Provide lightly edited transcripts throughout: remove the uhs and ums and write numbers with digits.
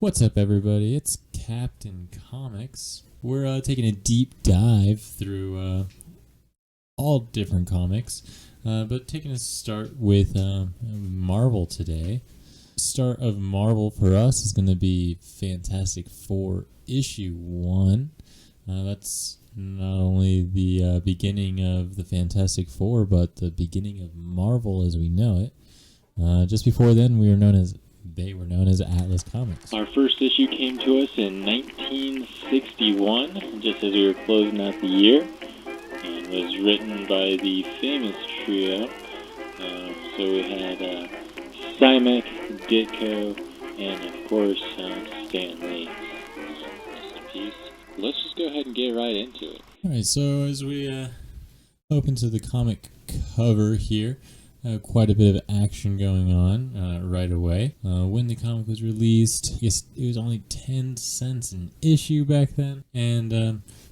What's up, everybody? It's Captain Comics. We're taking a deep dive through all different comics, but taking a start with Marvel today. Start of Marvel for us is going to be Fantastic Four issue 1. That's not only the beginning of the Fantastic Four, but the beginning of Marvel as we know it. Just before then, they were known as Atlas Comics. Our first issue came to us in 1961, just as we were closing out the year, and was written by the famous trio. So we had Simek, Ditko, and of course Stan Lee. Rest in peace. Let's just go ahead and get right into it. Alright, so as we open to the comic cover here, quite a bit of action going on right away. When the comic was released, I guess it was only 10 cents an issue back then. And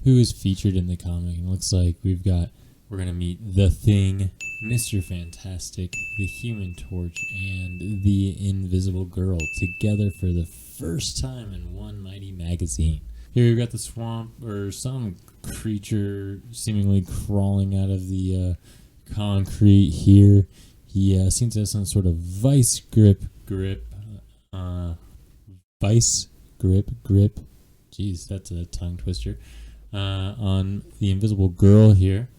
who is featured in the comic? And it looks like we're going to meet The Thing, Mr. Fantastic, the Human Torch, and the Invisible Girl together for the first time in one mighty magazine. Here we've got the swamp, or some creature seemingly crawling out of the concrete here. He seems to have some sort of vice grip. Jeez, that's a tongue twister. On the Invisible Girl here.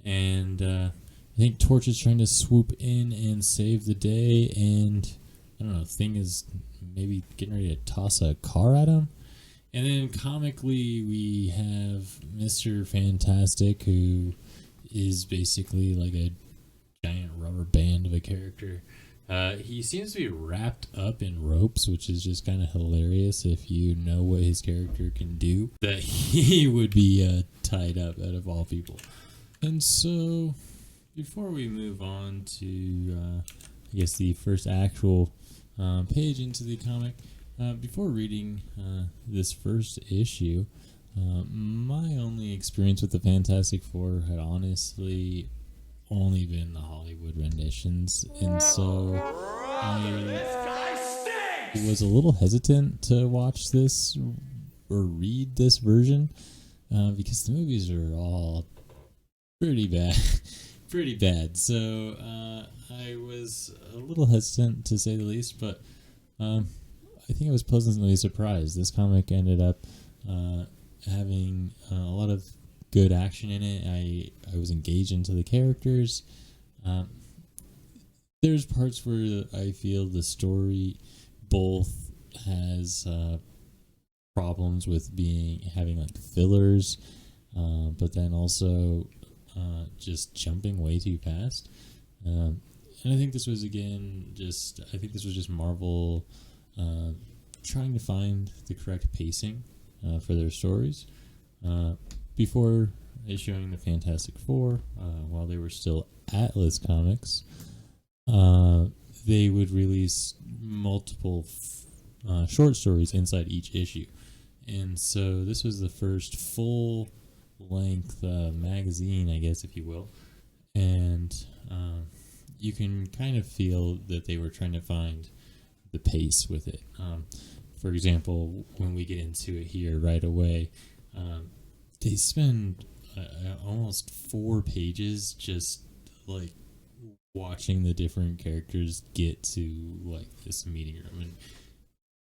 And I think Torch is trying to swoop in and save the day. And I don't know, Thing is maybe getting ready to toss a car at him. And then comically, we have Mr. Fantastic, who is basically like a giant rubber band of a character. He seems to be wrapped up in ropes, which is just kind of hilarious if you know what his character can do, that he would be tied up out of all people. And so, before we move on to, I guess, the first actual page into the comic, before reading this first issue, my only experience with the Fantastic Four had honestly only been the Hollywood renditions, and so I was a little hesitant to watch this or read this version because the movies are all pretty bad. Pretty bad. So I was a little hesitant, to say the least, but I think I was pleasantly surprised. This comic ended up having a lot of good action in it. I was engaged into the characters. There's parts where I feel the story both has problems with having like fillers, but then also just jumping way too fast. And I think this was just Marvel trying to find the correct pacing for their stories. Before issuing the Fantastic Four, while they were still Atlas Comics, they would release multiple short stories inside each issue. And so this was the first full-length magazine, I guess, if you will. And you can kind of feel that they were trying to find the pace with it. For example, when we get into it here right away, they spend almost 4 pages just like watching the different characters get to like this meeting room, and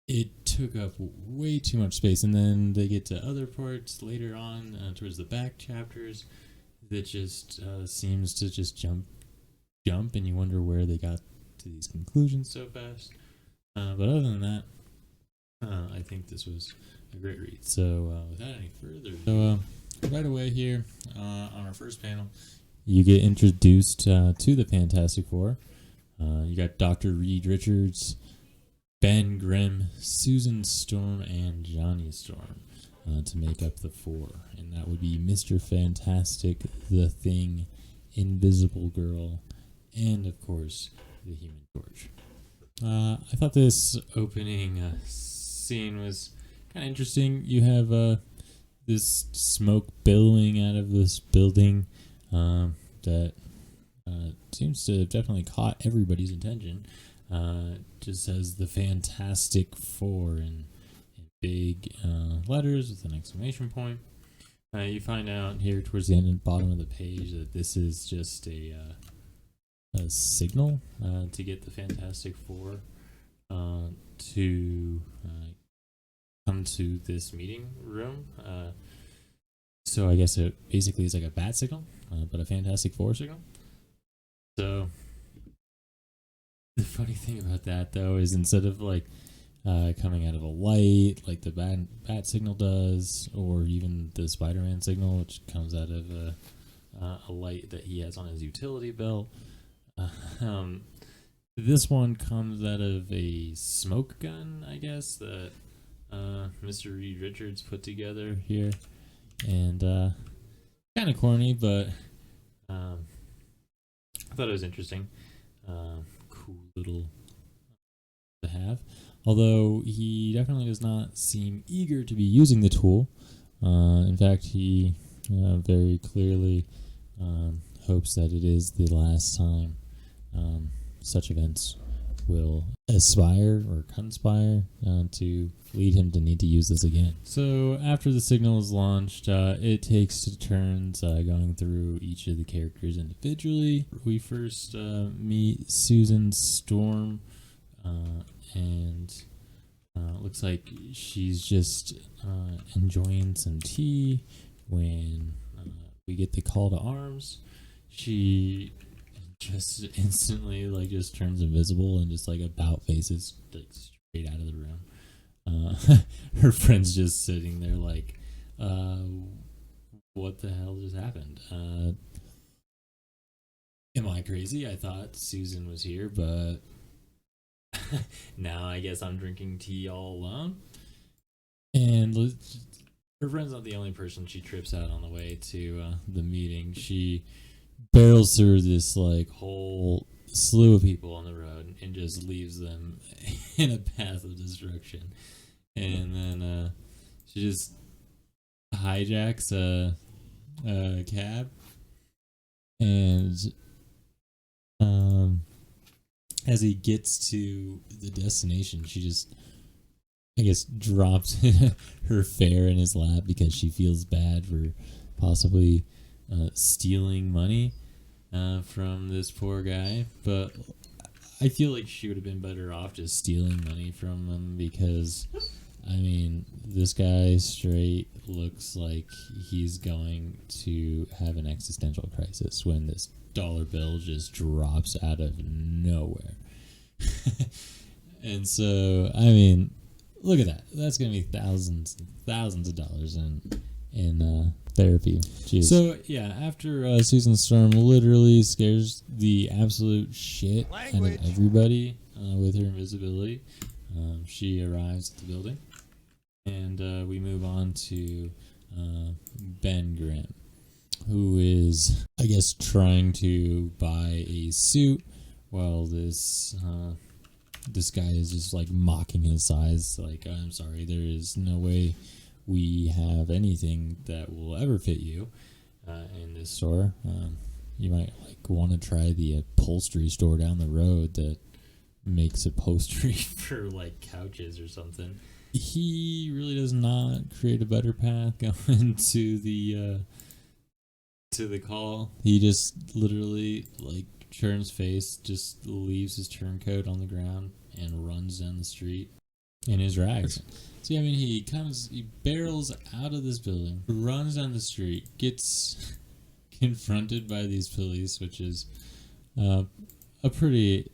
it took up way too much space. And then they get to other parts later on towards the back chapters that just seems to just jump, and you wonder where they got to these conclusions so fast. But other than that, I think this was a great read. So without any further ado, right away here on our first panel, you get introduced to the Fantastic Four. You got Dr. Reed Richards, Ben Grimm, Susan Storm, and Johnny Storm to make up the 4. And that would be Mr. Fantastic, The Thing, Invisible Girl, and of course, the Human Torch. I thought this opening scene was kind of interesting. You have this smoke billowing out of this building that seems to have definitely caught everybody's attention. Just says the Fantastic Four, and big letters with an exclamation point. You find out here towards the end and bottom of the page that this is just a signal to get the Fantastic Four to come to this meeting room. So I guess it basically is like a bat signal, but a Fantastic Four signal. So the funny thing about that, though, is instead of like coming out of a light like the bat signal does, or even the Spider-Man signal, which comes out of a light that he has on his utility belt, this one comes out of a smoke gun, I guess, that Mr. Reed Richards put together here. And kind of corny, but I thought it was interesting. Cool little to have. Although he definitely does not seem eager to be using the tool. In fact, he very clearly hopes that it is the last time such events will aspire or conspire to lead him to need to use this again. So after the signal is launched, it takes turns going through each of the characters individually. We first meet Susan Storm, and looks like she's just enjoying some tea when we get the call to arms. She just instantly just turns invisible and just about faces straight out of the room. Her friend's just sitting there what the hell just happened? Am I crazy? I thought Susan was here, but now I guess I'm drinking tea all alone. And her friend's not the only person she trips out on the way to the meeting. She barrels through this whole slew of people on the road and just leaves them in a path of destruction. And then she just hijacks a cab, and as he gets to the destination, she just, I guess, drops her fare in his lap because she feels bad for possibly stealing money from this poor guy. But I feel like she would have been better off just stealing money from him, because I mean, this guy straight looks like he's going to have an existential crisis when this dollar bill just drops out of nowhere. And so, I mean, look at that. That's going to be thousands and thousands of dollars in therapy. Jeez. So, yeah, after Susan Storm literally scares the absolute shit out of everybody with her invisibility, she arrives at the building. And we move on to Ben Grimm, who is, I guess, trying to buy a suit while this guy is just mocking his size. I'm sorry, there is no way we have anything that will ever fit you in this store. You might want to try the upholstery store down the road that makes upholstery for couches or something. He really does not create a better path going to the call. He just literally turns face, just leaves his turncoat on the ground and runs down the street in his rags. See, I mean, he barrels out of this building, runs down the street, gets confronted by these police, which is a pretty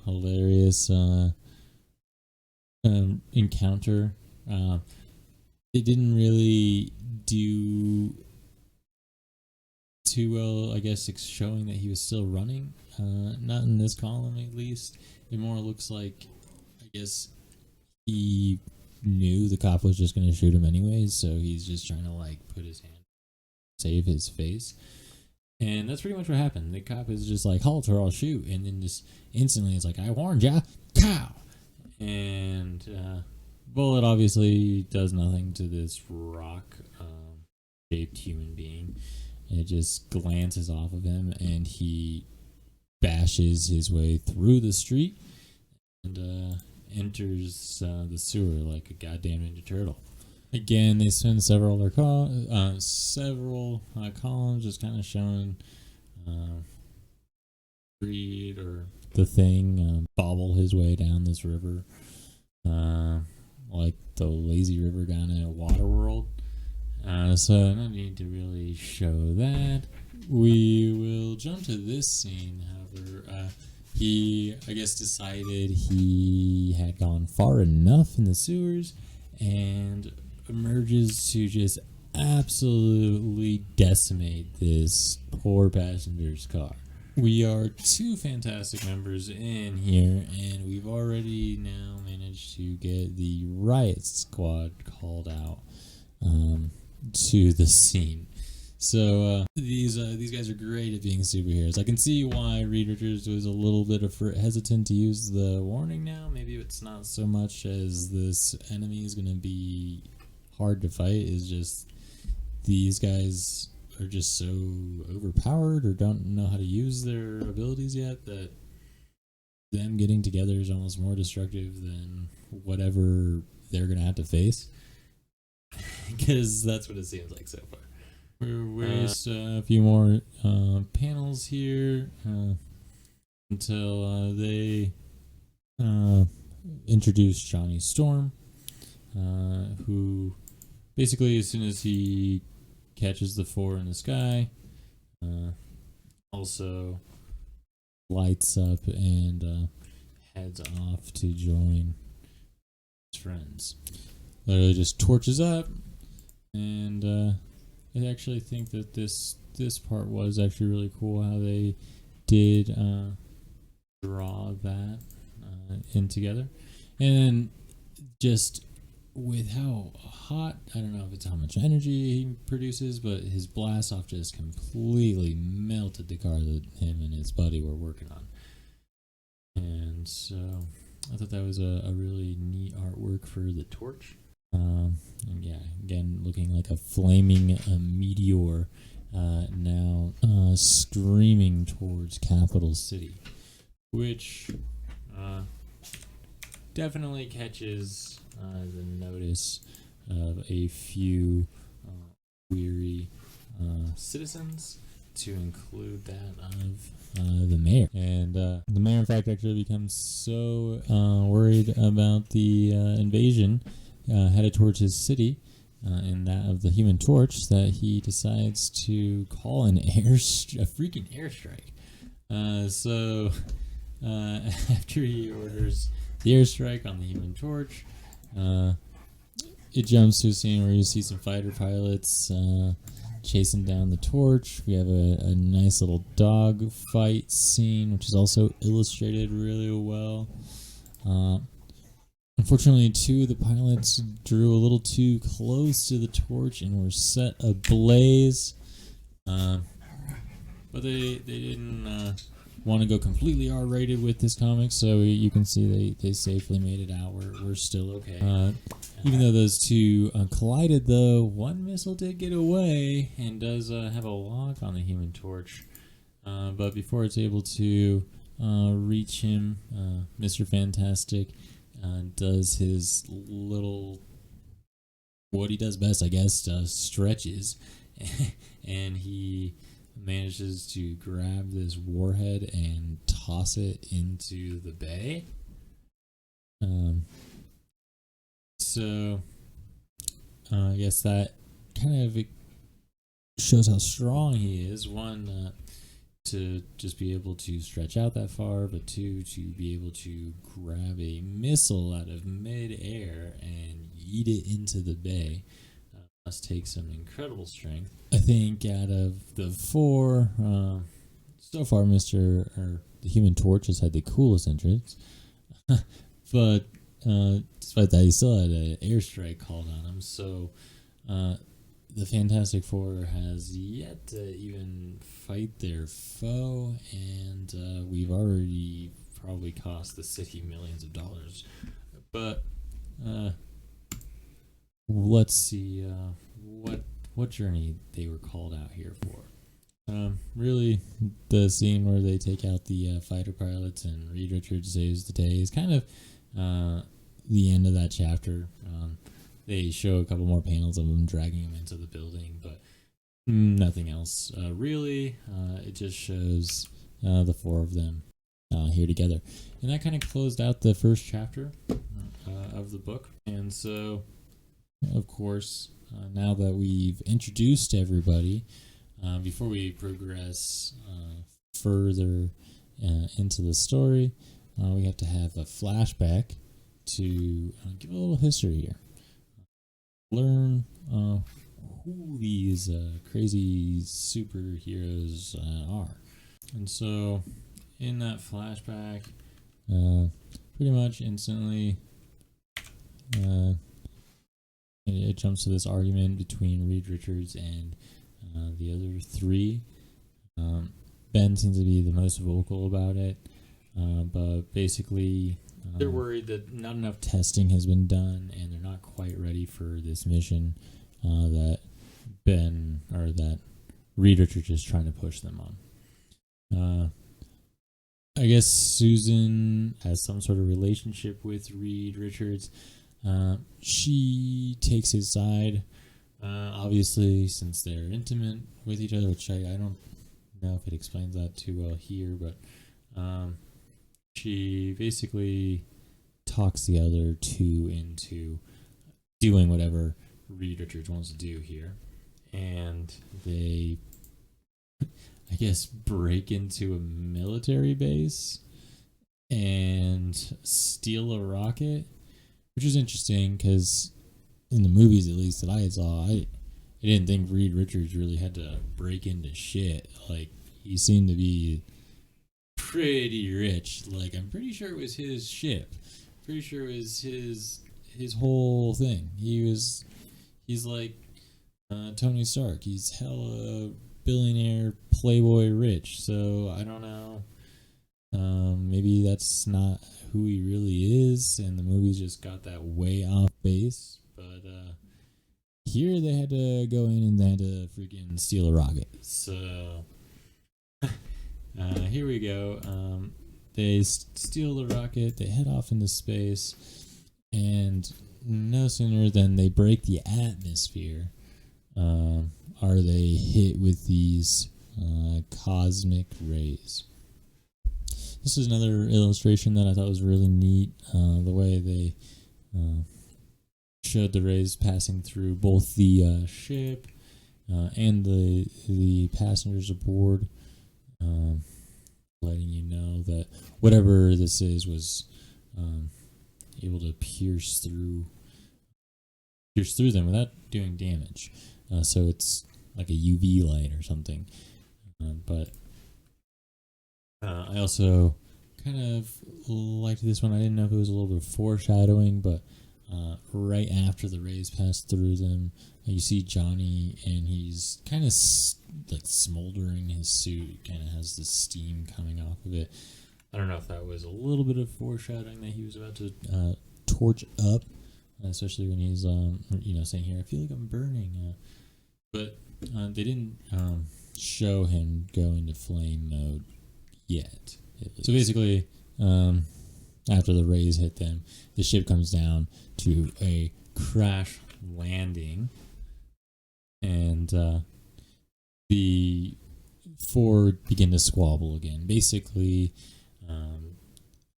hilarious encounter. They didn't really do too well, I guess, showing that he was still running. Not in this column, at least. It more looks like, I guess, he knew the cop was just going to shoot him anyways, so he's just trying to put his hand, save his face. And that's pretty much what happened. The cop is just halt or I'll shoot, and then just instantly it's I warned ya, cow. And bullet obviously does nothing to this rock shaped human being. It just glances off of him, and he bashes his way through the street and enters the sewer like a goddamn Ninja Turtle. Again, they spend several columns just kind of showing Reed or the Thing bobble his way down this river, like the lazy river down in Waterworld. So no need to really show that. We will jump to this scene, however. He, I guess, decided he had gone far enough in the sewers and emerges to just absolutely decimate this poor passenger's car. We are 2 fantastic members in here, and we've already now managed to get the riot squad called out to the scene. So these guys are great at being superheroes. I can see why Reed Richards was a little bit hesitant to use the warning now. Maybe it's not so much as this enemy is going to be hard to fight. It's just these guys are just so overpowered or don't know how to use their abilities yet that them getting together is almost more destructive than whatever they're going to have to face. Because that's what it seems like so far. We'll waste a few more panels here until they introduce Johnny Storm, who basically, as soon as he catches the 4 in the sky, also lights up and heads off to join his friends. Literally just torches up, and I actually think that this part was actually really cool how they did draw that in together. And then just with how hot, I don't know if it's how much energy he produces, but his blast off just completely melted the car that him and his buddy were working on. And so I thought that was a really neat artwork for the torch. And yeah, again, looking like a flaming meteor now screaming towards Capital City, which definitely catches the notice of a few weary citizens, to include that of the mayor. And the mayor, in fact, actually becomes so worried about the invasion headed towards his city and that of the Human Torch that he decides to call a freaking airstrike. So after he orders the airstrike on the Human Torch, it jumps to a scene where you see some fighter pilots chasing down the torch. We have a nice little dog fight scene, which is also illustrated really well. Unfortunately, 2 of the pilots drew a little too close to the torch and were set ablaze. But they didn't want to go completely R-rated with this comic, so you can see they safely made it out. We're still okay. Even though those 2 collided, though, one missile did get away and does have a lock on the Human Torch. But before it's able to reach him, Mr. Fantastic does his little, what he does best, I guess, stretches, and he manages to grab this warhead and toss it into the bay. So I guess that kind of shows how strong he is. One, to just be able to stretch out that far, but 2, to be able to grab a missile out of mid-air and yeet it into the bay. Must take some incredible strength. I think out of the 4, so far, the Human Torch has had the coolest entrance. But despite that, he still had an airstrike called on him. So the Fantastic Four has yet to even fight their foe, and we've already probably cost the city millions of dollars. But let's see what journey they were called out here for. Really, the scene where they take out the fighter pilots and Reed Richards saves the day is kind of the end of that chapter. They show a couple more panels of them dragging him into the building, but nothing else really. It just shows the four of them here together, and that kind of closed out the first chapter of the book. And so, of course, now that we've introduced everybody, before we progress further into the story, we have to have a flashback to give a little history here. Learn who these crazy superheroes are. And so, in that flashback, pretty much instantly, it jumps to this argument between Reed Richards and the other three. Ben seems to be the most vocal about it, but basically they're worried that not enough testing has been done and they're not quite ready for this mission that Reed Richards is trying to push them on. I guess Susan has some sort of relationship with Reed Richards. She takes his side, obviously, since they're intimate with each other, which I don't know if it explains that too well here, but she basically talks the other two into doing whatever Reed Richards wants to do here. And they, I guess, break into a military base and steal a rocket, which is interesting because in the movies, at least that I saw, I didn't think Reed Richards really had to break into shit. Like, he seemed to be pretty rich. Like, I'm pretty sure it was his ship. Pretty sure it was his whole thing. He's like Tony Stark. He's hella billionaire, playboy rich. So I don't know. Maybe that's not who he really is, and the movies just got that way off base. But here they had to go in and they had to freaking steal a rocket. So here we go. They steal the rocket. They head off into space, and no sooner than they break the atmosphere, are they hit with these cosmic rays. This is another illustration that I thought was really neat. The way they showed the rays passing through both the ship and the passengers aboard, letting you know that whatever this is was able to pierce through them without doing damage. So it's like a UV light or something. But I also kind of liked this one. I didn't know if it was a little bit of foreshadowing, but right after the rays pass through them, you see Johnny, and he's kind of like smoldering. His suit kind of has this steam coming off of it. I don't know if that was a little bit of foreshadowing that he was about to torch up, especially when he's saying here, I feel like I'm burning. But they didn't show him go into flame mode yet. So basically, after the rays hit them, the ship comes down to a crash landing, and the four begin to squabble again. Basically,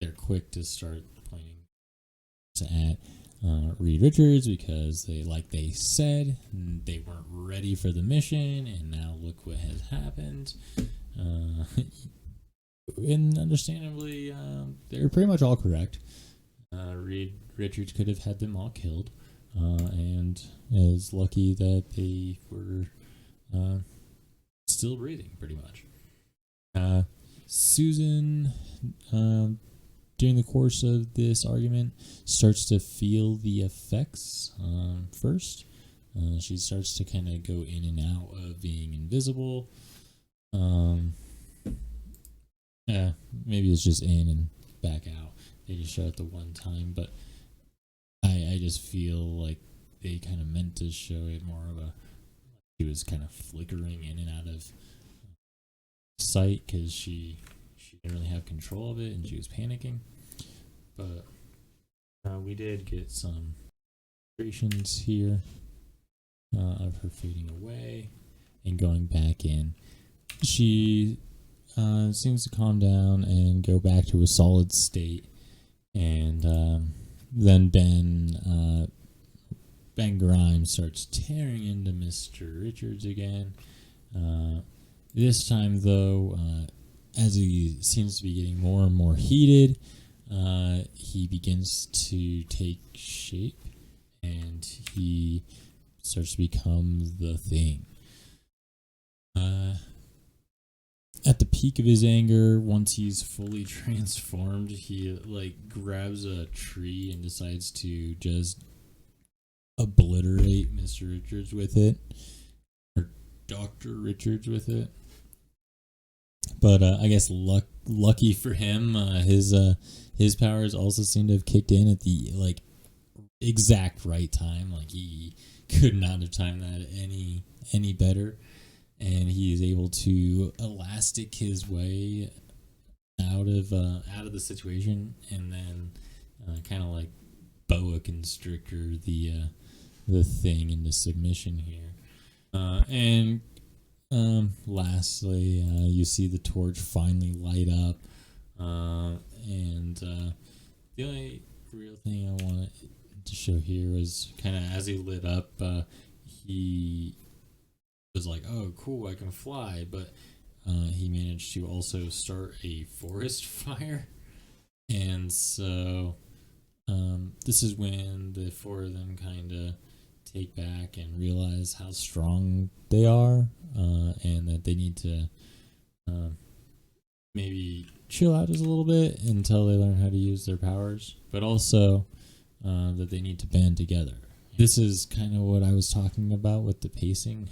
they're quick to start pointing at Reed Richards because they said they weren't ready for the mission, and now look what has happened. And understandably, they're pretty much all correct. Reed Richards could have had them all killed, and is lucky that they were still breathing, pretty much. Susan, during the course of this argument, starts to feel the effects first. She starts to kind of go in and out of being invisible. Maybe it's just in and back out. They just show it the one time, but I just feel like they kind of meant to show it more of she was kind of flickering in and out of sight because she didn't really have control of it and she was panicking. But We did get some illustrations here of her fading away and going back in. She seems to calm down and go back to a solid state, and then Ben Grimes starts tearing into Mr. Richards again. This time, though, as he seems to be getting more and more heated, he begins to take shape, and he starts to become the Thing. At the peak of his anger, once he's fully transformed, he grabs a tree and decides to just obliterate Mr. Richards with it, or Dr. Richards with it. But I guess lucky for him, his powers also seem to have kicked in at the exact right time. Like, he could not have timed that any better, and he is able to elastic his way out of the situation, and then kind of like boa constrictor the Thing into submission here. And lastly, you see the torch finally light up, and the only real thing I wanted to show here was kind of as he lit up, he was like, "Oh, cool, I can fly," but he managed to also start a forest fire, and so this is when the four of them kind of take back and realize how strong they are, and that they need to maybe chill out just a little bit until they learn how to use their powers, but also that they need to band together. This is kind of what I was talking about with the pacing,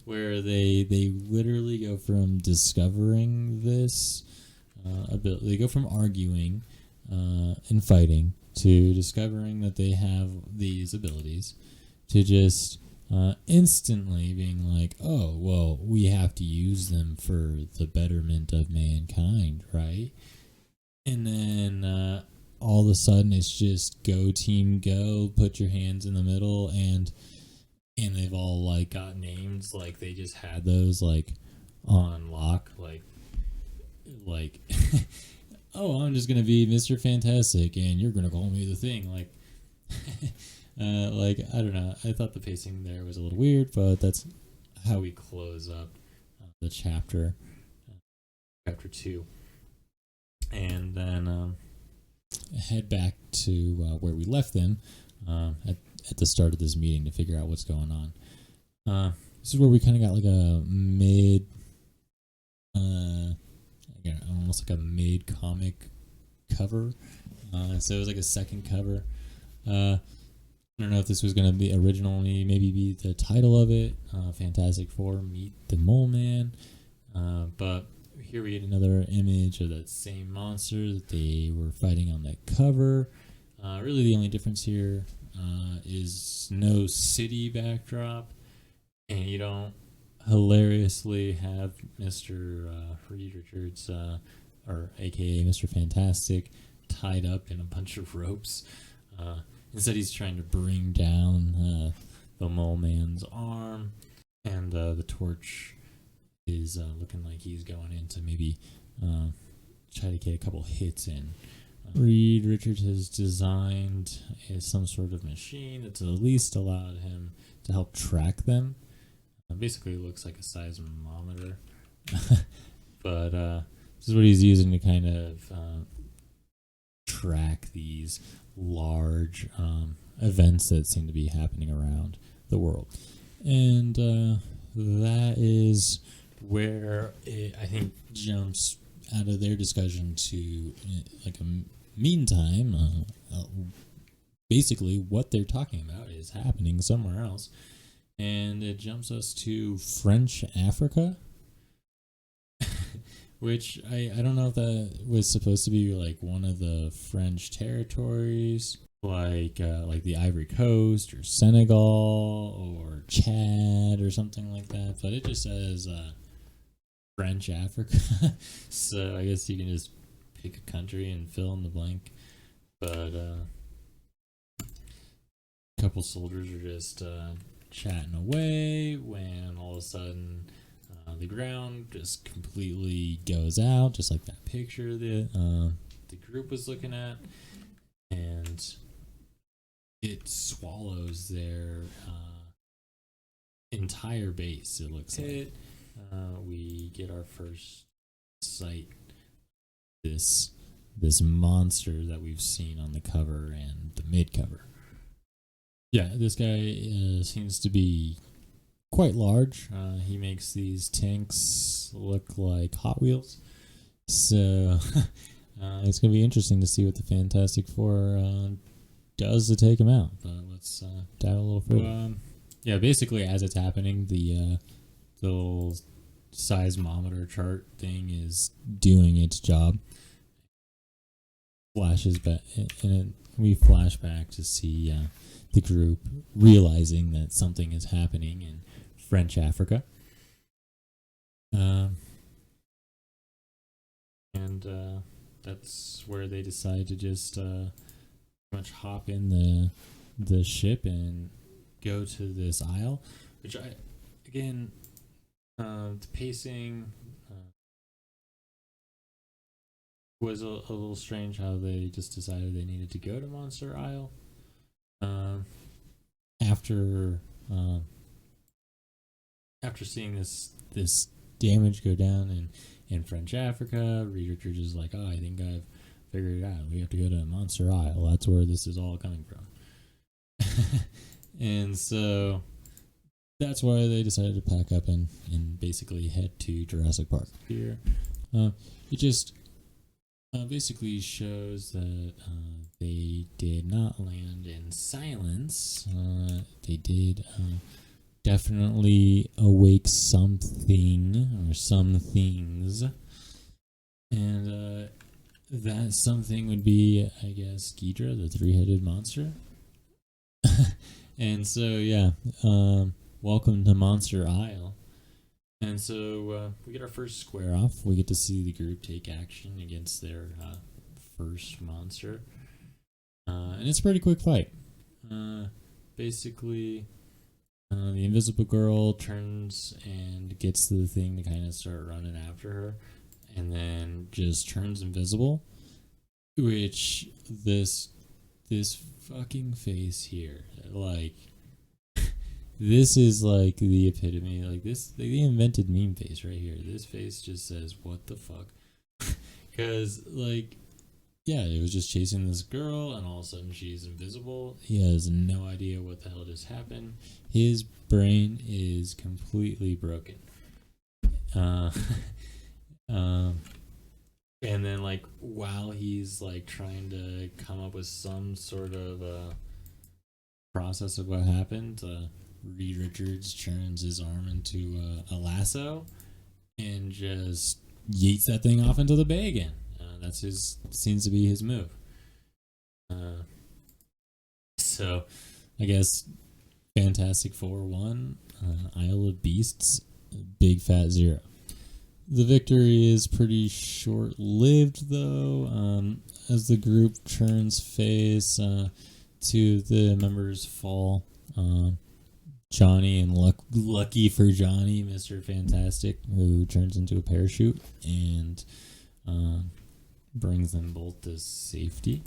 where they literally go from discovering this ability, they go from arguing and fighting to discovering that they have these abilities, to just instantly being like, oh, well, we have to use them for the betterment of mankind, right? And then all of a sudden it's just go team go, put your hands in the middle, and they've all got names, they just had those on lock, oh, I'm just gonna be Mr. Fantastic and you're gonna call me the Thing, I don't know, I thought the pacing there was a little weird, but that's how we close up the chapter 2, and then head back to where we left them at the start of this meeting to figure out what's going on. This is where we kind of got a mid, almost like a mid comic cover. So it was a second cover. I don't know if this was going to be originally maybe be the title of it, Fantastic Four Meet the Mole Man, but here we get another image of that same monster that they were fighting on that cover. Really the only difference here is no city backdrop, and you don't hilariously have Mr. Reed Richards, or aka Mr. Fantastic, tied up in a bunch of ropes. Instead he's trying to bring down the Mole Man's arm, and the torch is looking like he's going in to maybe try to get a couple hits in. Reed Richards has designed some sort of machine that's at least allowed him to help track them. Basically looks like a seismometer, but this is what he's using to kind of track these large events that seem to be happening around the world. And that is where it, I think, jumps out of their discussion to a meantime. Basically, what they're talking about is happening somewhere else, and it jumps us to French Africa, which I don't know if that was supposed to be one of the French territories, like the Ivory Coast or Senegal or Chad or something like that, but it just says French Africa. So I guess you can just pick a country and fill in the blank. But couple soldiers are just chatting away when all of a sudden the ground just completely goes out, just like that picture that the group was looking at, and it swallows their entire base. It looks like we get our first sight of this monster that we've seen on the cover and the mid cover. Yeah, this guy seems to be quite large. He makes these tanks look like Hot Wheels. So it's going to be interesting to see what the Fantastic Four does to take him out. But let's dive a little further. Yeah, basically as it's happening, the little seismometer chart thing is doing its job. Flashes back, and we flash back to see the group realizing that something is happening in French Africa. And that's where they decide to just much hop in the ship and go to this isle, which the pacing was a little strange how they just decided they needed to go to Monster Isle. After seeing this damage go down in French Africa, Reed Richards is like, I think I've figured it out. We have to go to Monster Isle. That's where this is all coming from. And so that's why they decided to pack up and basically head to Jurassic Park. Here, it just basically shows that they did not land in silence. They did definitely awake something or some things. And that something would be, I guess, Ghidra, the three-headed monster. And so, yeah, welcome to Monster Isle. And so we get our first square off. We get to see the group take action against their first monster. And it's a pretty quick fight. Basically, the Invisible Girl turns and gets to the thing to kind of start running after her. And then just turns invisible. Which this fucking face here, like... This is like the epitome. Like this, they invented meme face right here. This face just says, "What the fuck?" Because, like, yeah, it was just chasing this girl, and all of a sudden she's invisible. He has no idea what the hell just happened. His brain is completely broken. And then, like, while he's like trying to come up with some sort of process of what happened. Reed Richards turns his arm into a lasso and just yeets that thing off into the bay again. Seems to be his move. So, I guess Fantastic Four 1, Isle of Beasts, Big Fat 0. The victory is pretty short-lived, though, as the group turns face to the members fall. Johnny and lucky for Johnny, Mr. Fantastic, who turns into a parachute and brings them both to safety.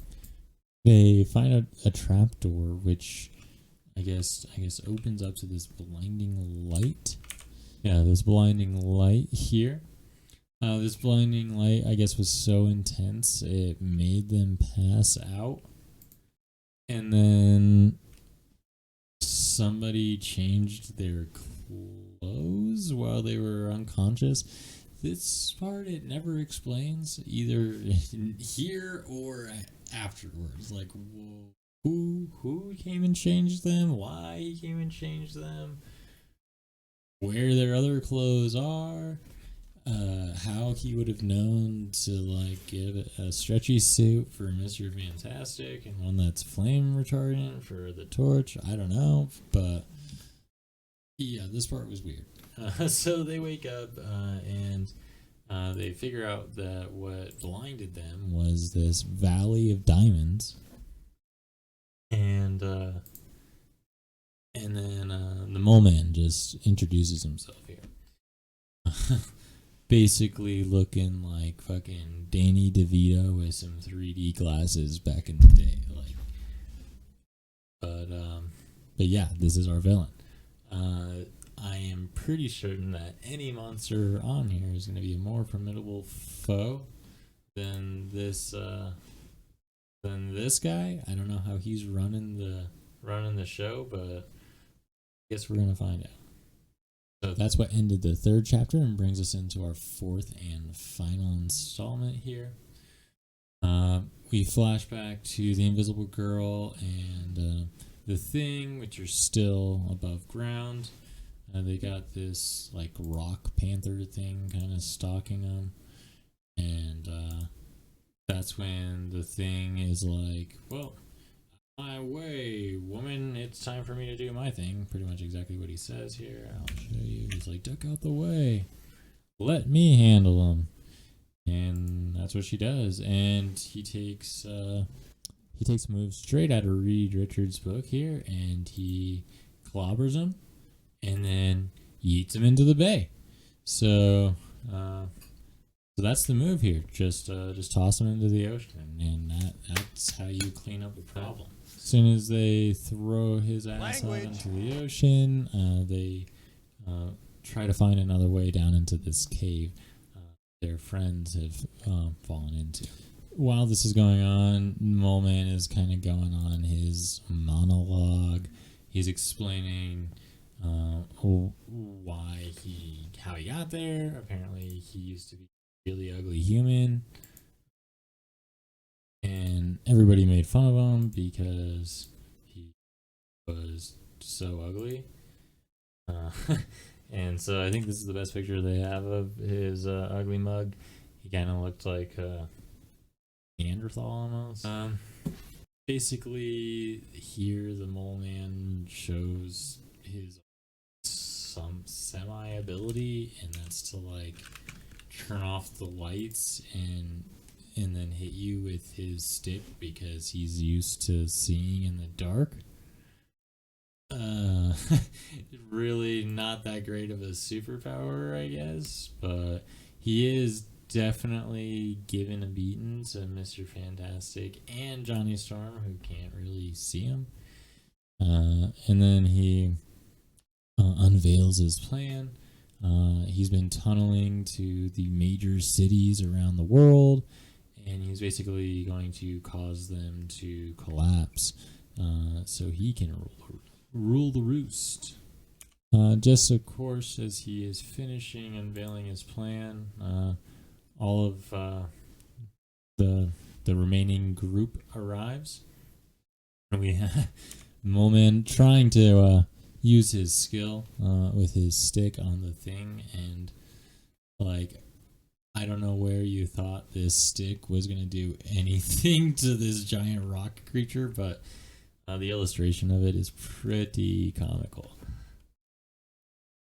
They find a trap door, which I guess opens up to this blinding light. Yeah, this blinding light here. This blinding light, I guess, was so intense it made them pass out, and then somebody changed their clothes while they were unconscious. This part it never explains, either here or afterwards. Like, who came and changed them? Why he came and changed them? Where their other clothes are? How he would have known to like give a stretchy suit for Mr. Fantastic and one that's flame retardant for the torch. I don't know, but yeah, this part was weird. So they wake up and they figure out that what blinded them was this valley of diamonds, and Mole Man just introduces himself here. Basically looking like fucking Danny DeVito with some 3D glasses back in the day. But yeah, this is our villain. I am pretty certain that any monster on here is going to be a more formidable foe than this guy. I don't know how he's running the show, but I guess we're going to find out. So that's what ended the third chapter and brings us into our fourth and final installment here. We flash back to the Invisible Girl and the Thing, which are still above ground. They got this like rock panther thing kind of stalking them, and that's when the Thing is like, "Well, my way, woman, it's time for me to do my thing." Pretty much exactly what he says here. I'll show you. He's like, "Duck out the way, let me handle him," and that's what she does. And he takes moves straight out of Reed Richards' book here, and he clobbers him, and then yeets him into the bay. So that's the move here. Just toss him into the ocean, and that's how you clean up a problem. As soon as they throw his ass out into the ocean, they try to find another way down into this cave their friends have fallen into. While this is going on, Mole Man is kind of going on his monologue. He's explaining how he got there. Apparently, he used to be a really ugly human, and everybody made fun of him because he was so ugly. And so I think this is the best picture they have of his ugly mug. He kind of looked like Neanderthal almost. Basically, here the Mole Man shows his some semi-ability, and that's to like turn off the lights and then hit you with his stick because he's used to seeing in the dark. Really not that great of a superpower, I guess, but he is definitely given a beating to Mr. Fantastic and Johnny Storm, who can't really see him. And then he unveils his plan. He's been tunneling to the major cities around the world, and he's basically going to cause them to collapse so he can rule the roost. Just of course, as he is finishing unveiling his plan, all of the remaining group arrives. We have Mole Man trying to use his skill with his stick on the Thing, and like, I don't know where you thought this stick was going to do anything to this giant rock creature, but the illustration of it is pretty comical.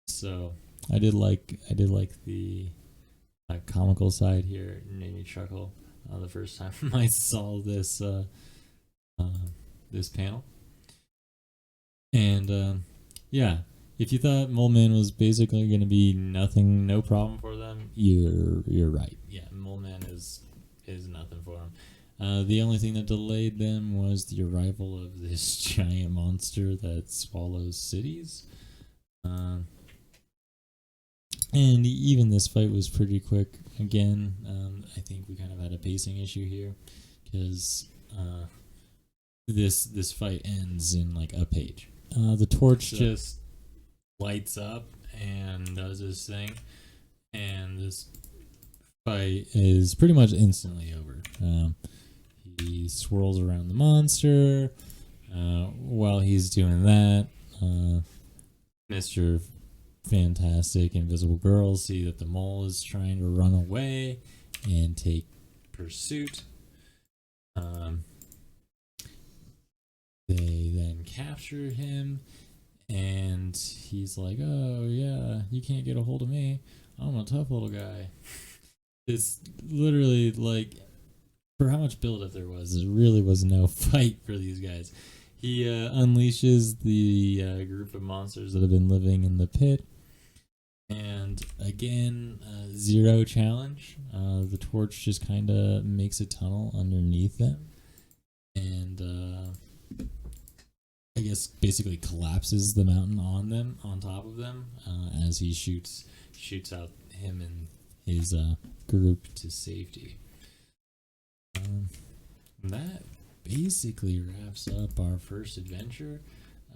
So I did like the comical side here. It made me chuckle the first time I saw this this panel. And yeah, if you thought Mole Man was basically going to be nothing, no problem for them, you're right. Yeah, Mole Man is nothing for them. The only thing that delayed them was the arrival of this giant monster that swallows cities. And even this fight was pretty quick. Again, I think we kind of had a pacing issue here, because this fight ends in like a page. The torch just lights up and does his thing, and this fight is pretty much instantly over. He swirls around the monster. While he's doing that, Mr. Fantastic Invisible Girl see that the mole is trying to run away and take pursuit. They then capture him, and he's like, "Oh yeah, you can't get a hold of me. I'm a tough little guy." It's literally like, for how much build-up there was, there really was no fight for these guys. he unleashes the group of monsters that have been living in the pit. And again, zero challenge. The torch just kind of makes a tunnel underneath them. And I guess basically collapses the mountain on top of them, as he shoots out him and his group to safety. That basically wraps up our first adventure.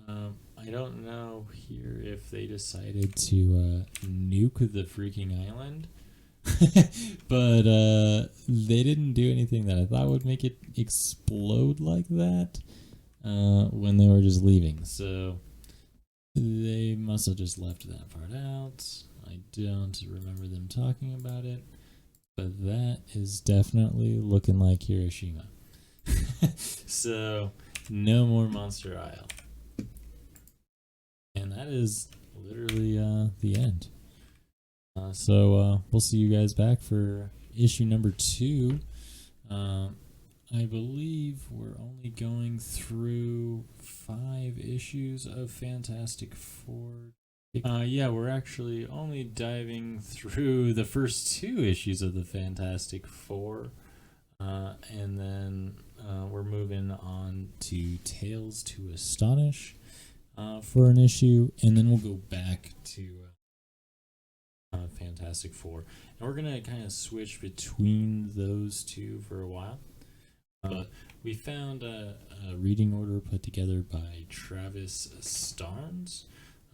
I don't know here if they decided to nuke the freaking island, but they didn't do anything that I thought would make it explode like that when they were just leaving. So they must have just left that part out. I don't remember them talking about it, but that is definitely looking like Hiroshima. So no more Monster Isle. And that is literally the end. So we'll see you guys back for issue number 2. I believe we're only going through 5 issues of Fantastic Four. Yeah, we're actually only diving through the first 2 issues of the Fantastic Four. And then we're moving on to Tales to Astonish for an issue, and then we'll go back to Fantastic Four. And we're going to kind of switch between those 2 for a while. We found a reading order put together by Travis Starnes,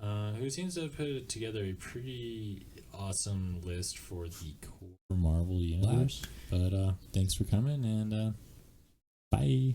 who seems to have put together a pretty awesome list for the core Marvel universe. But thanks for coming, and bye.